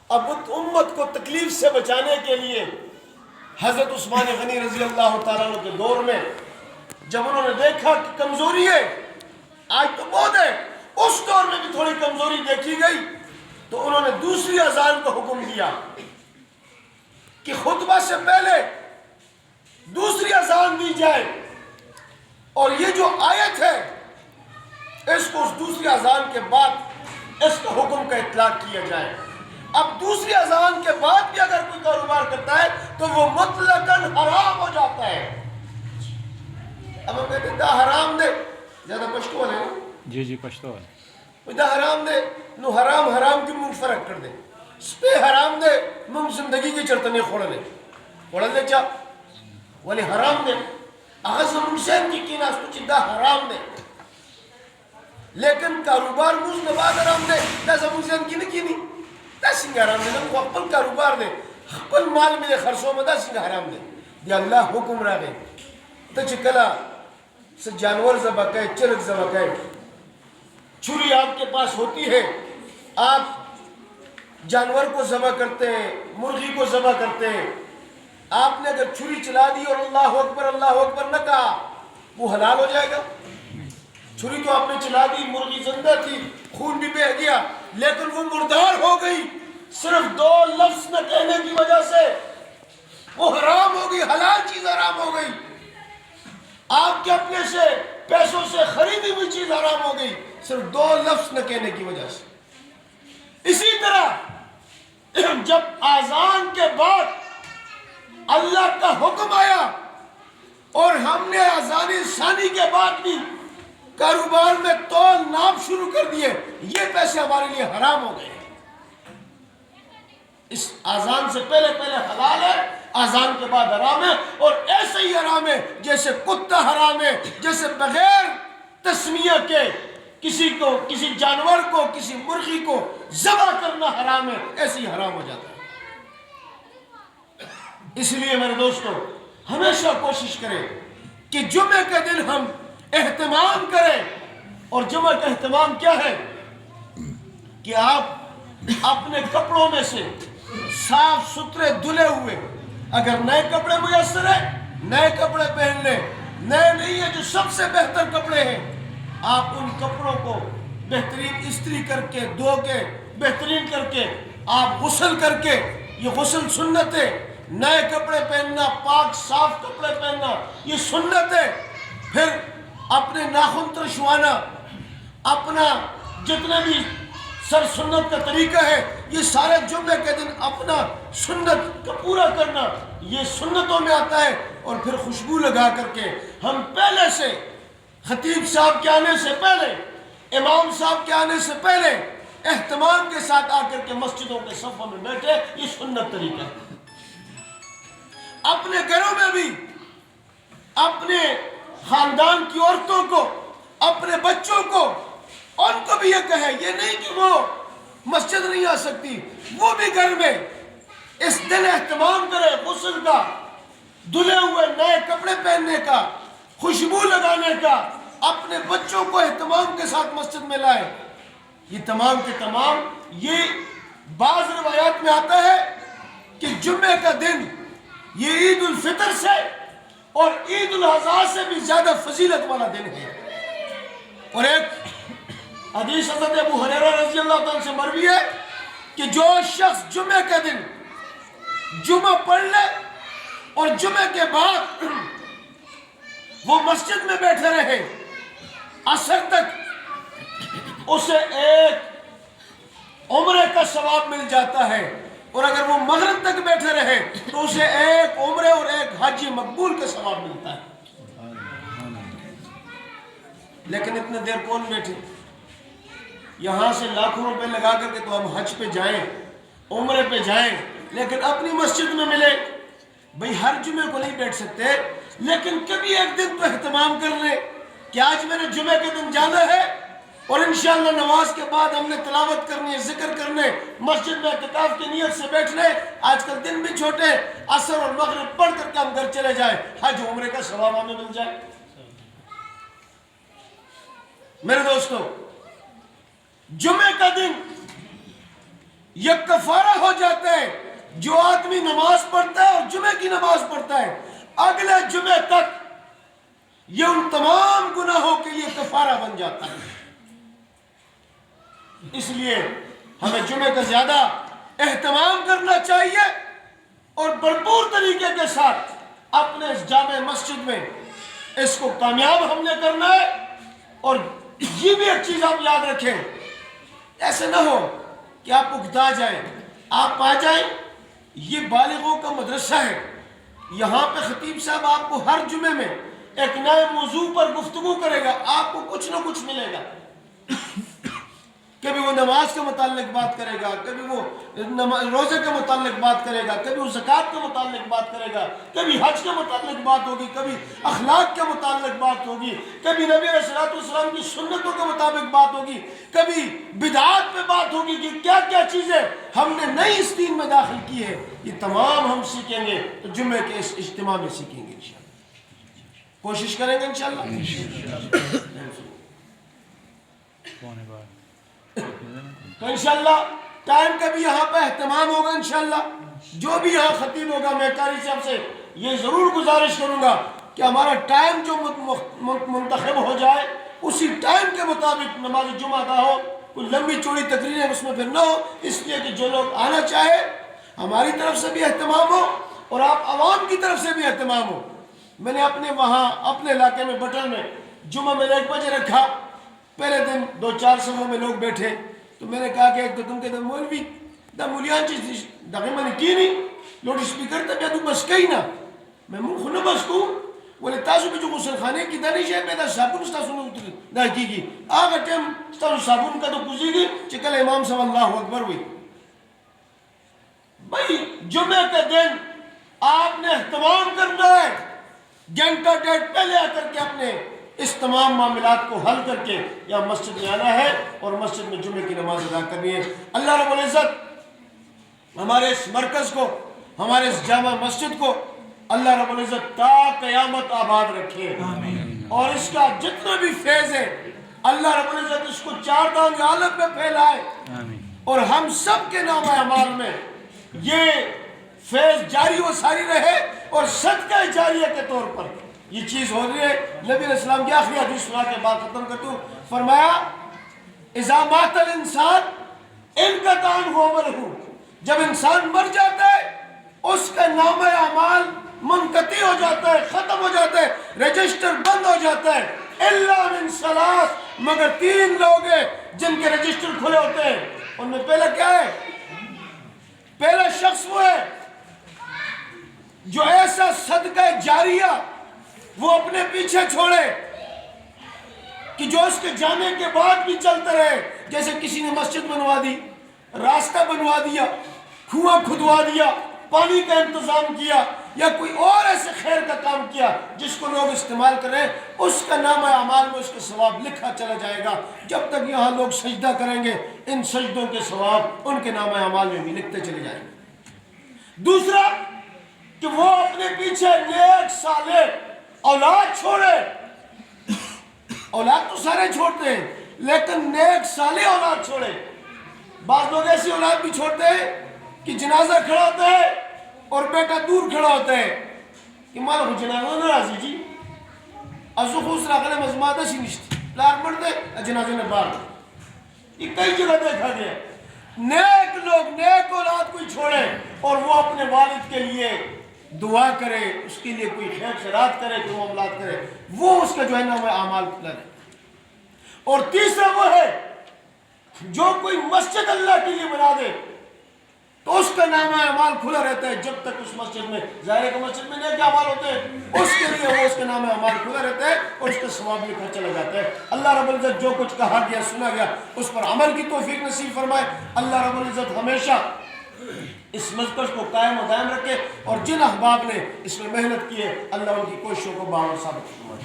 اب امت کو تکلیف سے بچانے کے لیے حضرت عثمان غنی رضی اللہ تعالیٰ عنہ کے دور میں جب انہوں نے دیکھا کہ کمزوری ہے، آج تو بہت ہے، اس دور میں بھی تھوڑی کمزوری دیکھی گئی، تو انہوں نے دوسری اذان کو حکم دیا کہ خطبہ سے پہلے دوسری اذان دی جائے، اور یہ جو آیت ہے اس کو اس دوسری اذان کے بعد اس کا حکم کا اطلاق کیا جائے۔ اب دوسری اذان کے بعد بھی اگر کوئی کاروبار کرتا ہے تو وہ مطلقاً حرام ہو جاتا ہے۔ اب ہم کہتے ہیں دا حرام دے، زیادہ پشتو والے نا جی پشتو والے، دا حرام دے نو حرام کی منگ فرق کر دے، سپے حرام دے منگ زندگی کی چرتنے خوڑا لے چا ولی حرام دے اغز منگ سین کی کینا اس چی دا حرام دے، لیکن کاروبار موز نباد حرام دے دا زمون سین کی نکی دا سنگھ حرام دے، وہ اپن کاروبار دے اپن مال میں دے خرصوں میں دا سنگھ حرام دے، دی اللہ حکم را دے تا چکلا سے جانور ذبح کہے، چرک ذبح کہے، چھری آپ کے پاس ہوتی ہے، آپ جانور کو ذبح کرتے ہیں، مرغی کو ذبح کرتے ہیں، آپ نے اگر چھری چلا دی اور اللہ اکبر نہ کہا وہ حلال ہو جائے گا؟ چھری تو آپ نے چلا دی، مرغی زندہ تھی، خون بھی بہہ گیا، لیکن وہ مردار ہو گئی، صرف دو لفظ نہ کہنے کی وجہ سے وہ حرام ہو گئی، حلال چیز حرام ہو گئی، آپ کے اپنے سے پیسوں سے خریدی ہوئی چیز حرام ہو گئی، صرف دو لفظ نہ کہنے کی وجہ سے۔ اسی طرح جب آذان کے بعد اللہ کا حکم آیا اور ہم نے آذان ثانی کے بعد بھی کاروبار میں تول ناپ شروع کر دیے، یہ پیسے ہمارے لیے حرام ہو گئے۔ اس آذان سے پہلے حلال ہے، آذان کے بعد حرام ہے، اور ایسے ہی حرام ہے جیسے کتا حرام ہے، جیسے بغیر تسمیہ کے کسی جانور کو، کسی مرغی کو ذبح کرنا حرام ہے، ایسے ہی حرام ہو جاتا ہے۔ اس لیے میرے دوستو ہمیشہ کوشش کریں کہ جمعے کے دن ہم اہتمام کریں، اور جمعہ کا اہتمام کیا ہے کہ آپ اپنے کپڑوں میں سے صاف ستھرے دھلے ہوئے، اگر نئے کپڑے میسر ہیں نئے کپڑے پہن لیں، نئے نہیں ہیں جو سب سے بہتر کپڑے ہیں، آپ ان کپڑوں کو بہترین استری کر کے دھو کے بہترین کر کے آپ غسل کر کے، یہ غسل سنت ہے، نئے کپڑے پہننا، پاک صاف کپڑے پہننا یہ سنت ہے، پھر اپنے ناخن ترشوانا، اپنا جتنے بھی سر سنت کا طریقہ ہے یہ سارے جمعے کے دن اپنا سنت کا پورا کرنا یہ سنتوں میں آتا ہے، اور پھر خوشبو لگا کر کے ہم پہلے سے خطیب صاحب کے آنے سے پہلے، امام صاحب کے آنے سے پہلے اہتمام کے ساتھ آ کر کے مسجدوں کے صفوں میں بیٹھے، یہ سنت طریقہ ہے۔ اپنے گھروں میں بھی اپنے خاندان کی عورتوں کو، اپنے بچوں کو، ان کو بھی یہ کہے، یہ نہیں کہ وہ مسجد نہیں آ سکتی، وہ بھی گھر میں اس دن اہتمام کرے، غسل کا، دھلے ہوئے نئے کپڑے پہننے کا، خوشبو لگانے کا، اپنے بچوں کو اہتمام کے ساتھ مسجد میں لائے۔ یہ تمام کے تمام یہ بعض روایات میں آتا ہے کہ جمعے کا دن یہ عید الفطر سے اور عید الاضحیٰ سے بھی زیادہ فضیلت والا دن ہے۔ اور ایک حدیث حضرت ابو ہریرہ رضی اللہ تعالیٰ سے مروی ہے کہ جو شخص جمعے کے دن جمعہ پڑھ لے اور جمعے کے بعد وہ مسجد میں بیٹھے رہے عصر تک، اسے ایک عمرے کا ثواب مل جاتا ہے، اور اگر وہ مغرب تک بیٹھے رہے تو اسے ایک عمرے اور ایک حج مقبول کا ثواب ملتا ہے۔ لیکن اتنے دیر کون بیٹھے؟ یہاں سے لاکھوں روپے لگا کر کے تو ہم حج پہ جائیں، عمرے پہ جائیں، لیکن اپنی مسجد میں ملے۔ بھئی ہر جمعے کو نہیں بیٹھ سکتے، لیکن کبھی ایک دن تو اہتمام کر لیں کہ آج میں نے جمعے کے دن جانا ہے، اور انشاءاللہ نماز کے بعد ہم نے تلاوت کرنی ہے، ذکر کرنے، مسجد میں اعتکاف کی نیت سے بیٹھنے۔ آج کل دن بھی چھوٹے، عصر اور مغرب پڑھ کر کے ہم گھر چلے جائیں، حج عمرے کا ثواب ہمیں مل جائے۔ میرے دوستو جمعے کا دن یہ کفارہ ہو جاتا ہے. جو آدمی نماز پڑھتا ہے اور جمعے کی نماز پڑھتا ہے اگلے جمعے تک یہ ان تمام گناہوں کے لیے کفارہ بن جاتا ہے. اس لیے ہمیں جمعے کا زیادہ اہتمام کرنا چاہیے اور بھرپور طریقے کے ساتھ اپنے اس جامع مسجد میں اس کو کامیاب ہم نے کرنا ہے. اور یہ بھی ایک چیز آپ یاد رکھیں, ایسے نہ ہو کہ آپ اکتا جائیں, آپ آ جائیں. یہ بالغوں کا مدرسہ ہے, یہاں پہ خطیب صاحب آپ کو ہر جمعے میں ایک نئے موضوع پر گفتگو کرے گا, آپ کو کچھ نہ کچھ ملے گا. کبھی وہ نماز کے متعلق بات کرے گا, کبھی وہ روزے کے متعلق بات کرے گا, کبھی وہ زکوٰۃ کے متعلق بات کرے گا, کبھی حج کے متعلق بات ہوگی, کبھی اخلاق کے متعلق بات ہوگی, کبھی نبی علیہ الصلوۃ والسلام کی سنتوں کے مطابق بات ہوگی, کبھی بدعات پہ بات ہوگی کہ کیا کیا چیزیں ہم نے نئی اس دین میں داخل کی ہے. یہ تمام ہم سیکھیں گے تو جمعے کے اس اجتماع میں سیکھیں گے انشاءاللہ. کوشش کریں گے انشاءاللہ. تو انشاءاللہ ٹائم کا بھی یہاں پہ اہتمام ہوگا. انشاءاللہ جو بھی یہاں خطیب ہوگا میں قاری صاحب سے یہ ضرور گزارش کروں گا کہ ہمارا ٹائم جو منتخب ہو جائے اسی ٹائم کے مطابق نماز جمعہ ادا ہو. کوئی لمبی چوڑی تقریریں اس میں پھر نہ ہو, اس لیے کہ جو لوگ آنا چاہے ہماری طرف سے بھی اہتمام ہو اور آپ عوام کی طرف سے بھی اہتمام ہو. میں نے اپنے وہاں اپنے علاقے میں بٹن میں جمعہ میں 1 بجے رکھا. پہلے دن 2-4 صفوں میں لوگ بیٹھے تو میں نے کہا کہ ایک تو تم کے مولوی دا مولیان چیز دقیق میں نے کی نہیں لوڈ اسپیکر تا بیا تو بس کئی نا میں مون خونه بس کو ولی تاسو بھی جو غسل خانے کی دا نہیں شاید پیدا صابون ستاسو نے اتری دا کی گی آگا ٹیم ستاسو صابون کا تو کزی گی چکل امام صلی اللہ اکبر ہوئی. بھائی جمعہ کا دن آپ نے اہتمام کرنا ہے, گھنٹہ ڈیڑھ پہلے آ کر کے اپنے اس تمام معاملات کو حل کر کے یا مسجد میں آنا ہے اور مسجد میں جمعے کی نماز ادا کرنی ہے. اللہ رب العزت ہمارے اس مرکز کو, ہمارے اس جامع مسجد کو اللہ رب العزت تا قیامت آباد رکھے. اور اس کا جتنا بھی فیض ہے اللہ رب العزت اس کو 4 دان عالم میں پھیلائے اور ہم سب کے نام اعمال میں یہ فیض جاری و ساری رہے اور صدقہ جاریہ کے طور پر یہ چیز ہو رہی ہے. نبی علیہ السلام کی آخری حدیث سنا کے بات ختم کرتا ہوں. فرمایا اذا مات الانسان انقطع عنہ عملہ, جب انسان مر جاتا ہے اس کا نام اعمال منقطع ہو جاتا ہے, ختم ہو جاتا ہے, رجسٹر بند ہو جاتا ہے. الا من ثلاث, مگر 3 لوگ ہیں جن کے رجسٹر کھلے ہوتے ہیں. ان میں پہلا کیا ہے؟ پہلا شخص وہ ہے جو ایسا صدقہ جاریہ وہ اپنے پیچھے چھوڑے کہ جو اس کے جانے کے بعد بھی چلتا رہے. جیسے کسی نے مسجد بنوا دی, راستہ بنوا دیا, کنواں کھدوا دیا, پانی کا انتظام کیا یا کوئی اور ایسے خیر کا کام کیا جس کو لوگ استعمال کریں, اس کا نام اعمال میں اس کا ثواب لکھا چلا جائے گا. جب تک یہاں لوگ سجدہ کریں گے ان سجدوں کے ثواب ان کے نام اعمال میں بھی لکھتے چلے جائیں گے. دوسرا کہ وہ اپنے پیچھے نیک صالح اولاد چھوڑے. اولاد تو سارے چھوڑتے ہیں لیکن نیک صالح اولاد چھوڑے. بعض لوگ ایسی اولاد بھی چھوڑتے ہیں کہ جنازہ کھڑا ہوتا ہے اور بیٹا دور کھڑا ہوتا ہے کہ مالا کو جنازہ نہ راضی جی ازو خوص راقلے مزمادہ سی نشتی لار مردے جنازہ نے بار. یہ کئی جگہ دیکھا گیا. نیک لوگ نیک اولاد کوئی چھوڑے اور وہ اپنے والد کے لیے دعا کرے, اس کے لیے کوئی خیر خیرات کرے, کوئی معاملات کرے, وہ اس کا جو ہے نام اعمال کھلا رہے. اور تیسرا وہ ہے جو کوئی مسجد اللہ کے لیے بنا دے تو اس کا نام اعمال کھلا رہتا ہے جب تک اس مسجد میں, ظاہر کہ مسجد میں نیک اعمال ہوتے ہیں اس کے لیے وہ اس کا نام اعمال کھلا رہتا ہے اور اس کا ثواب لکھا چلا جاتا ہے. اللہ رب العزت جو کچھ کہا گیا سنا گیا اس پر عمل کی توفیق نصیب فرمائے. اللہ رب العزت ہمیشہ اس مرکز کو قائم و دائم رکھے اور جن احباب نے اس میں محنت کی ہے اللہ ان کی کوششوں کو باور ثابت فرمائے.